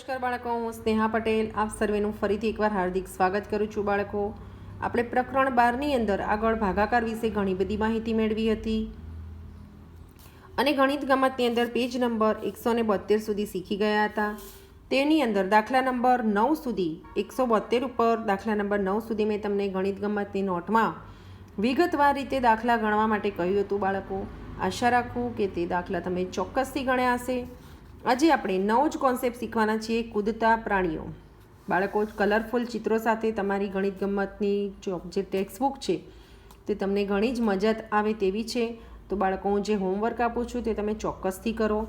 નમસ્કાર બાળકો, હું સ્નેહા પટેલ આપ સર્વેનું ફરીથી એકવાર હાર્દિક સ્વાગત કરું છું. બાળકો, આપણે પ્રકરણ 12ની અંદર આગળ ભાગાકાર વિશે ઘણી બધી માહિતી મેળવી હતી અને ગણિત ગમતની અંદર પેજ નંબર 172 સુધી શીખી ગયા હતા. તેની અંદર દાખલા નંબર 9 સુધી 172 ઉપર દાખલા નંબર 9 સુધી મેં તમને ગણિત ગમતની નોટમાં વિગતવાર રીતે દાખલા ગણવા માટે કહ્યું હતું. બાળકો, આશા રાખું કે તે દાખલા તમે ચોક્કસથી ગણ્યા હશે. આજે આપણે નવો જ કોન્સેપ્ટ શીખવાના છીએ, કૂદતા પ્રાણીઓ. બાળકો, કલરફુલ ચિત્રો સાથે તમારી ગણિત ગમતની જે ટેક્સ્ટબુક છે તે તમને ઘણી જ મજા આવે તેવી છે. તો બાળકો, હું જે હોમવર્ક આપું છું તે તમે ચોક્કસથી કરો.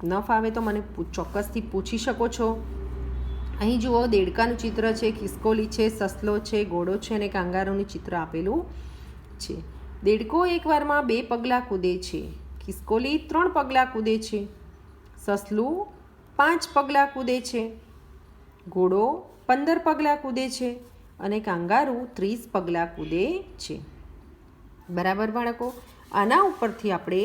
ન ફાવે તો મને ચોક્કસથી પૂછી શકો છો. અહીં જુઓ, દેડકાનું ચિત્ર છે, ખિસકોલી છે, સસલો છે, ઘોડો છે અને કાંગારૂનું ચિત્ર આપેલું છે. દેડકો એકવારમાં 2 પગલાં કૂદે છે, ખિસકોલી 3 પગલાં કૂદે છે, સસલું 5 પગલાં કૂદે છે, ઘોડો 15 પગલાં કૂદે છે અને કાંગારૂ 30 પગલાં કૂદે છે. બરાબર બાળકો, આના ઉપરથી આપણે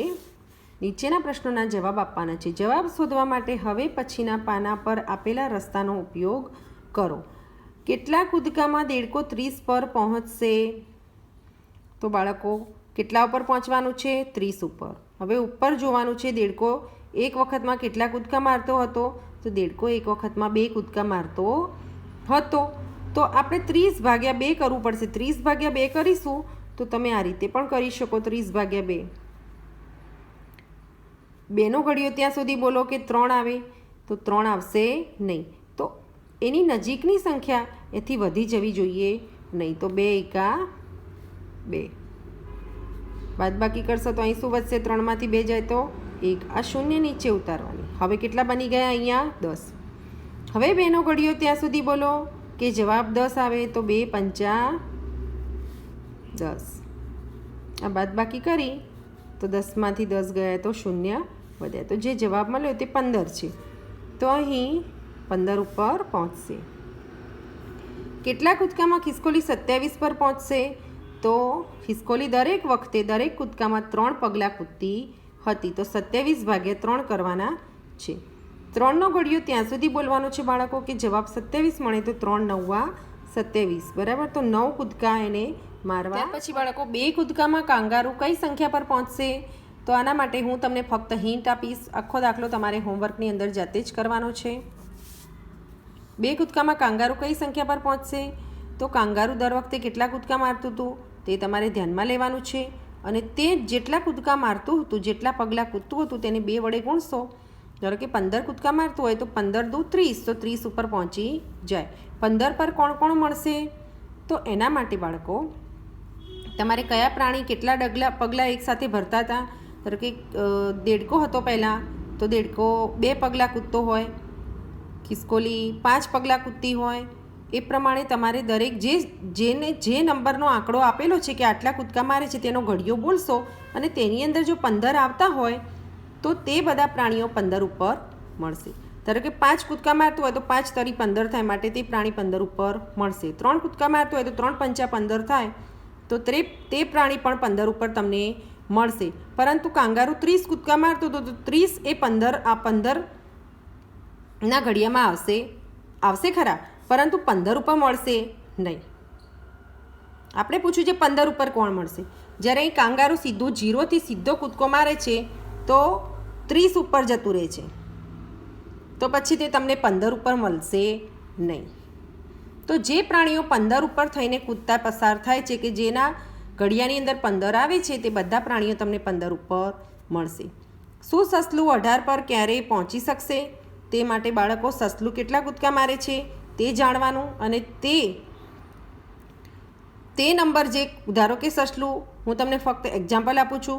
નીચેના પ્રશ્નોના જવાબ આપવાના છે. જવાબ શોધવા માટે હવે પછીના પાના પર આપેલા રસ્તાનો ઉપયોગ કરો. કેટલા કૂદકામાં દેડકો 30 પર પહોંચશે? તો બાળકો, કેટલા ઉપર પહોંચવાનું છે? 30 ઉપર. હવે ઉપર જોવાનું છે, દેડકો એક વખતમાં કેટલા કૂદકા મારતો હતો? તો દેડકો એક વખતમાં 2 કૂદકા મારતો હતો. તો આપણે 30 ભાગ્યા 2 કરવું પડશે. 30 ભાગ્યા 2 કરીશું તો તમે આ રીતે પણ કરી શકો. 30 ભાગ્યા 2, 2નો ઘડિયો ત્યાં સુધી બોલો કે 3 આવે, તો 3 આવશે નહીં. તો એની નજીકની સંખ્યા એથી વધી જવી જોઈએ નહીં. તો 2 એકા 2, બાદબાકી કરશો તો અહીં શું વધશે? 3માંથી 2 જાય તો 1. આ શૂન્ય નીચે ઉતારવાની. હવે કેટલા બની ગયા? અહીંયા 10. હવે 2નો ઘડિયો ત્યાં સુધી બોલો કે જવાબ 10 આવે. તો 2 પંચા 10. આ બાદબાકી કરી તો 10માંથી 10 ગયા તો શૂન્ય વધ્યા. તો જે જવાબ મળ્યો તે 15 છે. તો અહીં 15 ઉપર પહોંચશે. કેટલા કૂદકામાં ખિસકોલી 27 પર પહોંચશે? તો ખિસકોલી દરેક વખતે દરેક કૂદકામાં 3 પગલાં કૂદતી હતી. તો 27 ભાગ્યા 3 કરવાના છે. 3નો ઘડિયો ત્યાં સુધી બોલવાનો છે બાળકો કે જવાબ 27 મળે. તો 3 9 27. બરાબર. તો 9 કૂદકા એને મારવા. ત્યાર પછી બાળકો, 2 કૂદકામાં કાંગારૂ કઈ સંખ્યા પર પહોંચશે? તો આના માટે હું તમને ફક્ત હિન્ટ આપીશ. આખો દાખલો તમારે હોમવર્કની અંદર જાતે જ કરવાનો છે. 2 કૂદકામાં કાંગારૂ કઈ સંખ્યા પર પહોંચશે? તો કાંગારૂ દર વખતે કેટલા કૂદકા મારતું હતું તે તમારે ધ્યાનમાં લેવાનું છે. અને તે જેટલા કૂદકા મારતું હતું, જેટલા પગલાં કૂદતું હતું તેને 2 વડે ગુણશો. ધારો કે 15 કૂદકા મારતું હોય તો 15 દુ 30, તો 30 ઉપર પહોંચી જાય. 15 પર કોણ કોણ મળશે? તો એના માટે બાળકો, તમારે કયા પ્રાણી કેટલા પગલાં એકસાથે ભરતા હતા? ધારો કે દેડકો હતો પહેલાં, તો દેડકો 2 પગલાં કૂદતો હોય, ખિસકોલી 5 પગલાં કૂદતી હોય. એ પ્રમાણે તમારે દરેક જે નંબરનો આંકડો આપેલો છે કે આટલા કૂદકા મારે છે તેનો ઘડિયો બોલશો અને તેની અંદર જો 15 આવતા હોય તો તે બધા પ્રાણીઓ 15 ઉપર મળશે. ધારો કે 5 કૂદકા મારતું હોય તો 5 તરી 15 થાય, માટે તે પ્રાણી 15 ઉપર મળશે. 3 કૂદકા મારતું હોય તો 3 પંચા 15 થાય, તો તે પ્રાણી પણ 15 ઉપર તમને મળશે. પરંતુ કાંગારૂ 30 કૂદકા મારતું હતું તો 30 એ 15 આ 15ના ઘડિયામાં આવશે ખરા, પરંતુ 15 ઉપર મળશે નહીં. આપણે પૂછ્યું છે 15 ઉપર કોણ મળશે. જ્યારે અહીં કાંગારૂ સીધું 0થી સીધો કૂદકો મારે છે તો 30 ઉપર જતું રહે છે, તો પછી તે તમને 15 ઉપર મળશે નહીં. તો જે પ્રાણીઓ 15 ઉપર થઈને કૂદતા પસાર થાય છે, કે જેના ઘડિયાની અંદર 15 આવે છે, તે બધા પ્રાણીઓ તમને 15 ઉપર મળશે. શું સસલું 18 પર ક્યારેય પહોંચી શકશે? તે માટે બાળકો, સસલું કેટલા કૂદકા મારે છે તે જાણવાનું અને તે નંબર જે, ધારો કે સસલું, હું તમને ફક્ત એક્ઝામ્પલ આપું છું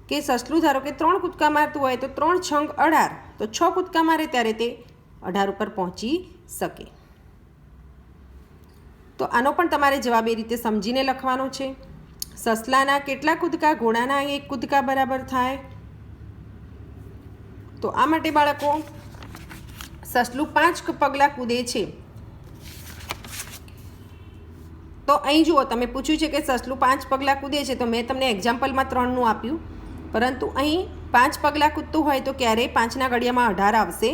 કે સસલું ધારો કે 3 કૂદકા મારતું હોય તો 3 છંગ 18, તો 6 કૂદકા મારે ત્યારે તે 18 ઉપર પહોંચી શકે. તો આનો પણ તમારે જવાબ એ રીતે સમજીને લખવાનો છે. સસલાના કેટલા કૂદકા ઘોડાના 1 કૂદકા બરાબર થાય? તો આ માટે બાળકો, સસલું 5 પગલાં કૂદે છે. તો અહીં જુઓ, તમે પૂછ્યું છે કે સસલું 5 પગલાં કૂદે છે, તો મેં તમને એક્ઝામ્પલમાં 3નું આપ્યું, પરંતુ અહીં 5 પગલાં કૂદતું હોય તો ક્યારેય 5ના ઘડિયામાં 18 આવશે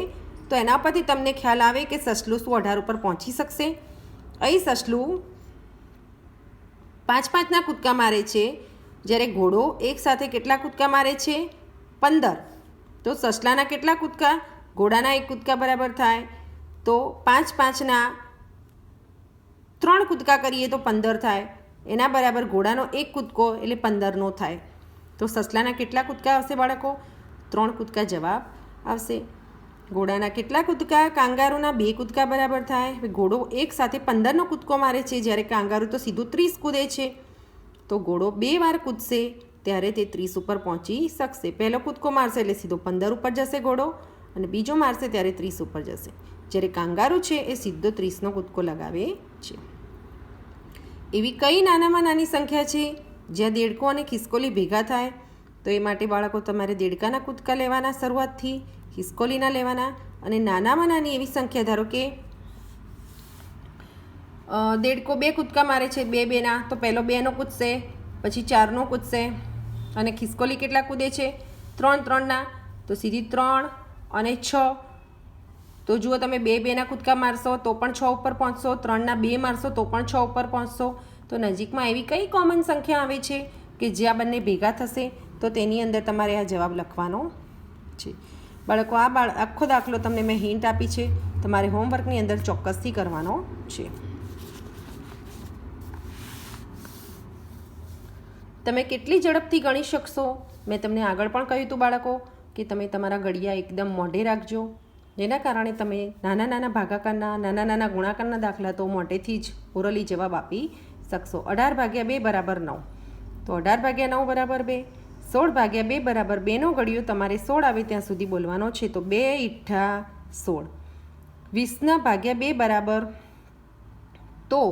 તો એના પરથી તમને ખ્યાલ આવે કે સસલું શું 18 ઉપર પહોંચી શકશે. અહીં સસલું 5-5ના કૂદકા મારે છે, જ્યારે ઘોડો એક સાથે કેટલા કૂદકા મારે છે? 15. તો સસલાના કેટલા કૂદકા? ઘોડાના 1 કૂદકા બરાબર થાય. તો 5-5ના 3 કૂદકા કરીએ તો 15 થાય. એના બરાબર ઘોડાનો 1 કૂદકો એટલે 15નો થાય. તો સસલાના કેટલા કૂદકા આવશે બાળકો? 3 કૂદકા જવાબ આવશે. ઘોડાના કેટલા કૂદકા? કાંગારૂના 2 કૂદકા બરાબર થાય. ઘોડો એક સાથે 15નો કૂદકો મારે છે, જ્યારે કાંગારૂ તો સીધું 30 કૂદે છે. તો ઘોડો 2 વાર કૂદશે ત્યારે તે 30 ઉપર પહોંચી શકશે. પહેલો કૂદકો મારશે એટલે સીધો 15 ઉપર જશે ઘોડો, અને બીજો મારશે ત્યારે 30 ઉપર જશે. જ્યારે કાંગારૂ છે એ સીધો 30નો કૂદકો લગાવે છે. એવી કઈ નાનામાં નાની સંખ્યા છે જ્યાં દેડકો અને ખિસકોલી ભેગા થાય? તો એ માટે બાળકો તમારે દેડકાના કૂદકા લેવાના શરૂઆતથી, ખિસકોલીના લેવાના. અને નાનામાં નાની એવી સંખ્યા, ધારો કે દેડકો 2 કૂદકા મારે છે, 2-2ના, તો પહેલો 2નો કૂદશે, પછી 4નો કૂદશે. અને ખિસકોલી કેટલા કૂદે છે? 3-3ના, તો સીધી 3 અને 6. તો જુઓ તમે 2-2ના કૂદકા મારશો તો પણ 6 ઉપર પહોંચશો, 3ના 2 મારશો તો પણ 6 ઉપર પહોંચશો. તો નજીકમાં એવી કઈ કોમન સંખ્યા આવે છે કે જ્યાં બંને ભેગા થશે? તો તેની અંદર તમારે આ જવાબ લખવાનો છે. બાળકો, આ આખો દાખલો તમને મેં હિન્ટ આપી છે, તમારે હોમવર્કની અંદર ચોક્કસથી કરવાનો છે. તમે કેટલી ઝડપથી ગણી શકશો? મેં તમને આગળ પણ કહ્યું હતું બાળકો કે તમે તમારા ઘડિયા એકદમ મોઢે રાખજો, જેના કારણે તમે નાના નાના ભાગાકારના, નાના નાના ગુણાકારના દાખલા તો મોઢેથી જ ઓરલી જવાબ આપી શકશો. 18 ભાગ્યા 2 બરાબર 9. તો 18 ભાગ્યા 9 બરાબર 2. 16 ભાગ્યા 2 બરાબર 2નો ઘડિયો તમારે 16 આવે ત્યાં સુધી બોલવાનો છે. તો 2 ઈઠ્ઠા 16. 20ના ભાગ્યા 2 બરાબર, તો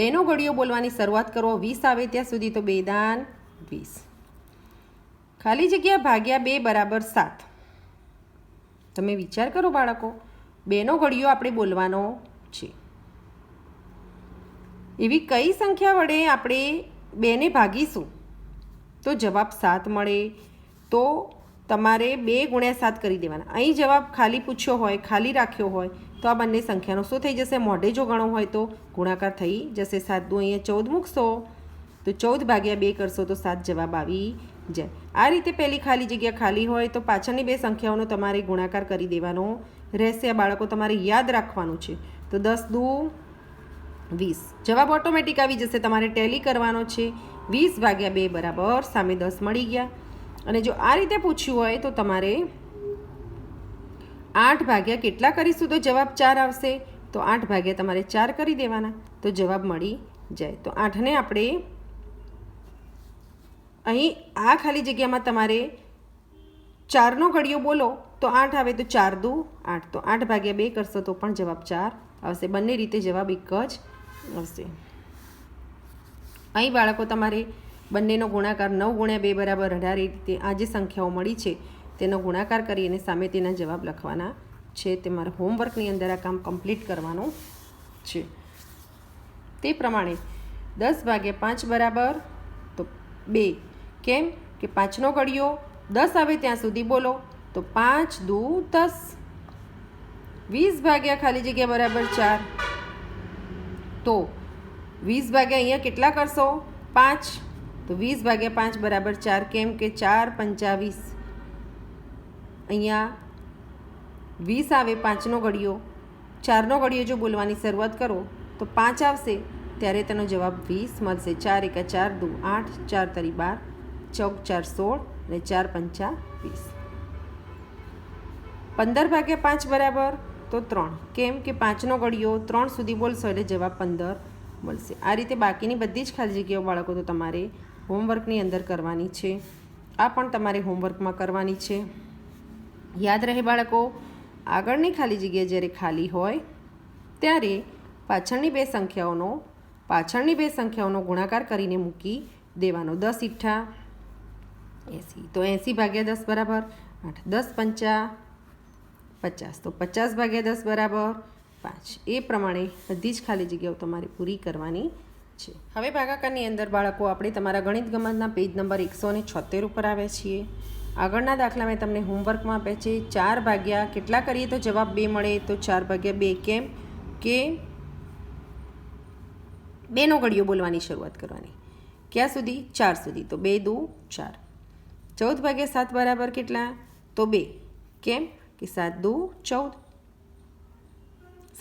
2નો ઘડિયો બોલવાની શરૂઆત કરો 20 આવે ત્યાં સુધી. તો 2 દાન 20. ખાલી જગ્યા ભાગ્યા 2 બરાબર 7. તમે વિચાર કરો બાળકો, 2નો ઘડિયો આપણે બોલવાનો છે. એવી કઈ સંખ્યા વડે આપણે 2ને ભાગીશું તો જવાબ 7 મળે? તો તમારે 2 ગુણ્યા 7 કરી દેવાના. અહીં જવાબ ખાલી પૂછ્યો હોય, ખાલી રાખ્યો હોય, તો આ બંને સંખ્યાનો શું થઈ જશે? મોઢે જો ગણો હોય તો ગુણાકાર થઈ જશે. 7 દુ અહીંયા 14 મૂકશો તો 14 ભાગ્યા 2 કરશો તો 7 જવાબ આવી જાય. આ રીતે પહેલી ખાલી જગ્યા ખાલી હોય તો પાછળની 2 સંખ્યાઓનો તમારે ગુણાકાર કરી દેવાનો રહેશે. આ બાળકો તમારે યાદ રાખવાનું છે. તો 10 દુ 20, જવાબ ઓટોમેટિક આવી જશે. તમારે ટેલી કરવાનો છે. 20 ભાગ્યા 2 બરાબર સામે 10 મળી ગયા. અને જો આ રીતે પૂછ્યું હોય તો તમારે 8 ભાગ્યા કેટલા કરીશું તો જવાબ 4 આવશે. તો 8 ભાગ્યા તમારે 4 કરી દેવાના તો જવાબ મળી જાય. તો 8ને આપણે અહીં આ ખાલી જગ્યામાં તમારે 4નો ઘડિયો બોલો તો 8 આવે તો 4 દુ 8. તો 8 ભાગ્યા 2 કરશો તો પણ જવાબ 4 આવશે. બંને રીતે જવાબ એક જ આવશે. અહીં બાળકો તમારે બંનેનો ગુણાકાર 9 ગુણ્યા 2 બરાબર 18 એ રીતે આ જે સંખ્યાઓ મળી છે તેનો ગુણાકાર કરી અને સામે તેના જવાબ લખવાના છે. તમારે હોમવર્કની અંદર આ કામ કમ્પ્લીટ કરવાનું છે. તે પ્રમાણે 10 ભાગ્યા 5 બરાબર તો 2. કેમ કે 5નો ઘડિયો 10 આવે ત્યાં સુધી બોલો તો 5 દુ 10. 20 ભાગ્યા ખાલી જગ્યા બરાબર 4. તો 20 ભાગ્યા અહીંયા કેટલા કરશો? 5. તો 20 ભાગ્યા 5 બરાબર 4. કેમ કે 4 પંચા 20. અહીંયા 20 આવે 5નો ઘડિયો, 4નો ઘડિયો જો બોલવાની શરૂઆત કરો તો 5 આવશે ત્યારે તેનો જવાબ 20 મળશે. 4 એકા 4 દુ 8, 4 તરી 12, 14 4 16 અને 4 પંચા 20. 15 ભાગ્યા 5 બરાબર તો 3. કેમ કે 5નો ઘડિયો 3 સુધી બોલશો એટલે જવાબ 15 મળશે. આ રીતે બાકીની બધી જ ખાલી જગ્યાઓ બાળકો તો તમારે હોમવર્કની અંદર કરવાની છે. આ પણ તમારે હોમવર્કમાં કરવાની છે. યાદ રહે બાળકો, આગળની ખાલી જગ્યા જ્યારે ખાલી હોય ત્યારે પાછળની બે સંખ્યાઓનો ગુણાકાર કરીને મૂકી દેવાનો. 10 ઈઠ્ઠા 80. તો 80 ભાગ્યા 10 બરાબર 8. 10 પંચા 50. તો 50 ભાગ્યા 10 બરાબર 5. એ પ્રમાણે બધી જ ખાલી જગ્યાઓ તમારે પૂરી કરવાની છે. હવે ભાગાકારની અંદર બાળકો આપણે તમારા ગણિત ગમતના પેજ નંબર 176 ઉપર આવ્યા છીએ. આગળના દાખલામાં તમને હોમવર્કમાં આપે છે 4 ભાગ્યા કેટલા કરીએ તો જવાબ 2 મળે, તો 4 ભાગ્યા 2 કેમ કે 2નો ઘડિયો બોલવાની શરૂઆત કરવાની. ક્યાં સુધી? 4 સુધી. તો 2 દુ 4. 14 ભાગ્યા 7 બરાબર કેટલા? તો 2. કેમ કે 7 દુ 14.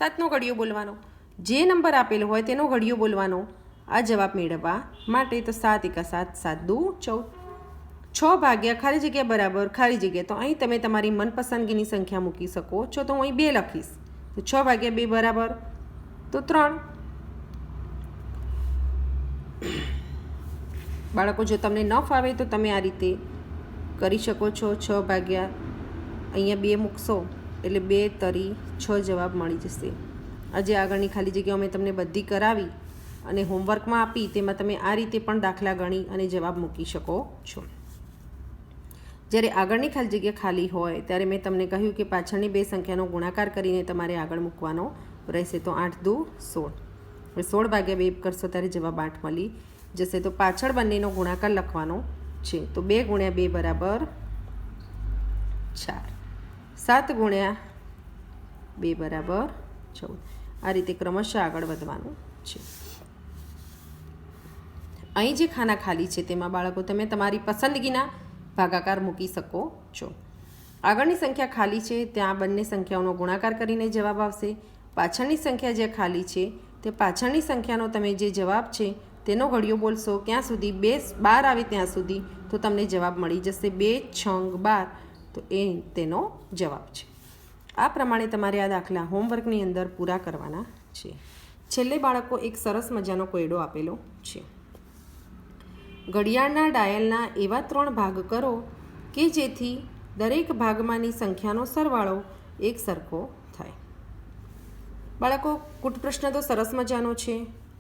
7નો ઘડિયો બોલવાનો. જે નંબર આપેલો હોય તેનો ઘડિયો બોલવાનો આ જવાબ મેળવવા માટે. તો 7 એકા 7, 7 દુ 14. 6 ભાગ્યા ખાલી જગ્યા બરાબર ખાલી જગ્યા. તો અહીં તમે તમારી મનપસંદગીની સંખ્યા મૂકી શકો છો. તો હું અહીં 2 લખીશ. તો 6 ભાગ્યા 2 બરાબર તો 3. બાળકો, જો તમને ન ફાવે તો તમે આ રીતે કરી શકો છો. 6 ભાગ્યા અહીંયા 2 મૂકશો એટલે 2 તરી 6 જવાબ મળી જશે. આજે આગળની ખાલી જગ્યાઓ મેં તમને બધી કરાવી અને હોમવર્કમાં આપી, તેમાં તમે આ રીતે પણ દાખલા ગણી અને જવાબ મૂકી શકો છો. જ્યારે આગળની ખાલી જગ્યા ખાલી હોય ત્યારે મેં તમને કહ્યું કે પાછળની 2 સંખ્યાનો ગુણાકાર કરીને તમારે આગળ મૂકવાનો રહેશે. તો 8 દુ 16. હવે 16 ભાગ્યા 2 કરશો ત્યારે જવાબ 8 મળી જશે. તો પાછળ બંનેનો ગુણાકાર લખવાનો છે. તો 2 ગુણ્યા 2 બરાબર 4. 7 ગુણ્યા 2 બરાબર 14. આ રીતે ક્રમશઃ આગળ વધવાનું છે. અહીં જે ખાના ખાલી છે તેમાં બાળકો તમે તમારી પસંદગીના ભાગાકાર મૂકી શકો છો. આગળની સંખ્યા ખાલી છે ત્યાં બંને સંખ્યાઓનો ગુણાકાર કરીને જવાબ આવશે. પાછળની સંખ્યા જે ખાલી છે તે પાછળની સંખ્યાનો તમે જે જવાબ છે તેનો ઘડિયો બોલશો ક્યાં સુધી? 12 આવે ત્યાં સુધી. તો તમને જવાબ મળી જશે 2 છંગ 12. તો એ તેનો જવાબ છે. આ પ્રમાણે તમારે આ દાખલા હોમવર્કની અંદર પૂરા કરવાના છે. છેલ્લે બાળકો એક સરસ મજાનો કોયડો આપેલો છે. ઘડિયાળના ડાયલના એવા 3 ભાગ કરો કે જેથી દરેક ભાગમાંની સંખ્યાનો સરવાળો એક સરખો થાય. બાળકો, કૂટ પ્રશ્ન તો સરસ મજાનો છે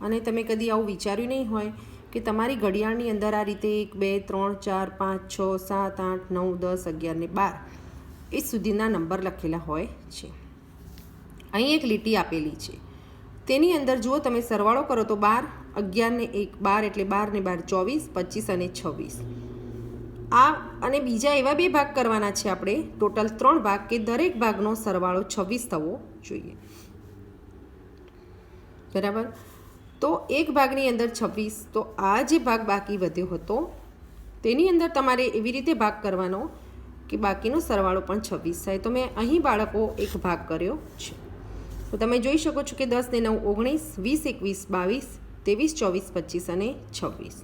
અને તમે કદી આવું વિચાર્યું નહીં હોય કે તમારી ઘડિયાળની અંદર આ રીતે 1 2 3 4 5 6 7 8 9 10 11 ને 12 એ સુધીના નંબર લખેલા હોય છે. અહીં એક લીટી આપેલી છે. તેની અંદર જુઓ તમે સરવાળો કરો તો 12, 11 ને 1 12 એટલે 12 ને 12 24, 25 અને 26. આ અને બીજા એવા 2 ભાગ કરવાના છે આપણે, ટોટલ 3 ભાગ કે દરેક ભાગનો સરવાળો 26 થવો જોઈએ. બરાબર? તો એક ભાગની અંદર 26, તો આ જે ભાગ બાકી વધ્યો હતો તેની અંદર તમારે એવી રીતે ભાગ કરવાનો કે બાકીનો સરવાળો પણ 26 થાય. તો મેં અહીં બાળકો એક ભાગ કર્યો છે. તો તમે જોઈ શકો છો કે 10 ને 9 19, 20 21 22, 23 24 25 અને 26,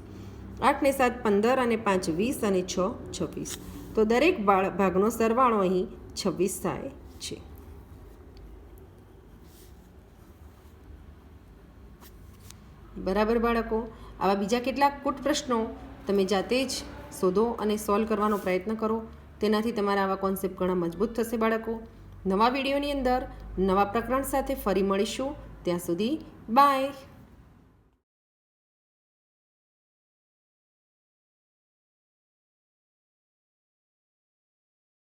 8 ને 7 15 અને 5 20 અને 6 26. તો દરેક ભાગનો સરવાળો અહીં 26 થાય છે. બરાબર બાળકો, આવા બીજા કેટલાક કૂટ પ્રશ્નો તમે જાતે જ શોધો અને સોલ્વ કરવાનો પ્રયત્ન કરો. તેનાથી તમારા આવા કોન્સેપ્ટ ઘણા મજબૂત થશે બાળકો. નવા વિડીયોની અંદર નવા પ્રકરણ સાથે ફરી મળીશું. ત્યાં સુધી બાય.